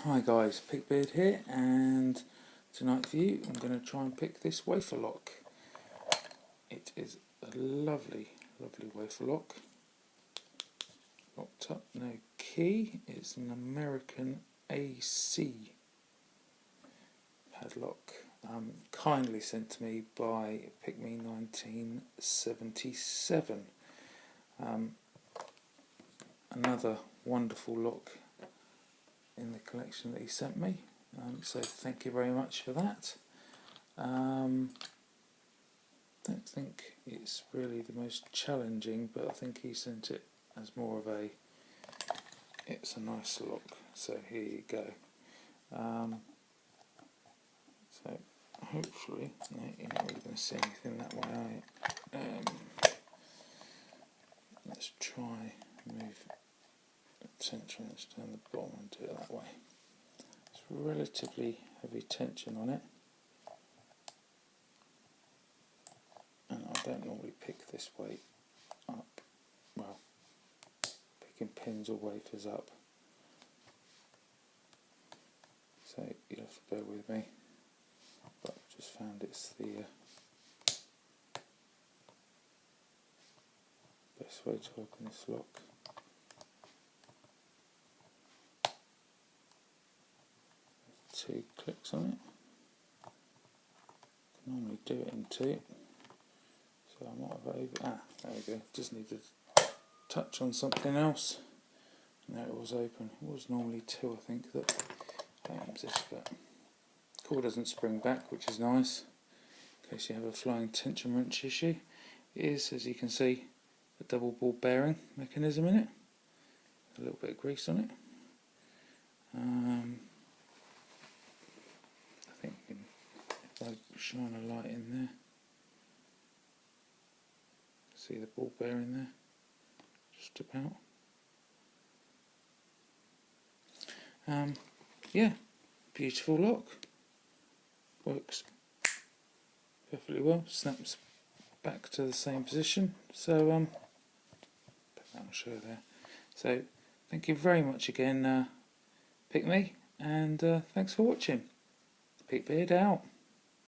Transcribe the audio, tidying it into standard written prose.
Hi guys, PickBeard here, and tonight for you I'm going to try and pick this wafer lock. It is a lovely wafer lock, locked up, no key. It's an American AC padlock, kindly sent to me by PickMe1977. Another wonderful lock in the collection that he sent me, so thank you very much for that. Don't think it's really the most challenging, but I think he sent it as more of a, it's a nice lock, so here you go. So hopefully, no, you're not really going to see anything that way, are you? Let's try move the tension, let's turn the bottom and do it that way. It's relatively heavy tension on it, and I don't normally pick this way up, well, picking pins or wafers up, so you'll have to bear with me, but I've just found it's the best way to open this lock. Two clicks on it. Can normally do it in two, so I might have there we go. Just need to touch on something else. Now it was open. It was normally two, I think, that opens this, but the cord doesn't spring back, which is nice in case you have a flying tension wrench issue. It is, as you can see, a double ball bearing mechanism in it. A little bit of grease on it. I think you can, if I shine a light in there, see the ball bearing there, just about. Yeah, beautiful lock, works perfectly well, snaps back to the same position, so put that on show there. So thank you very much again, Pick Me, and thanks for watching. PickBeard out.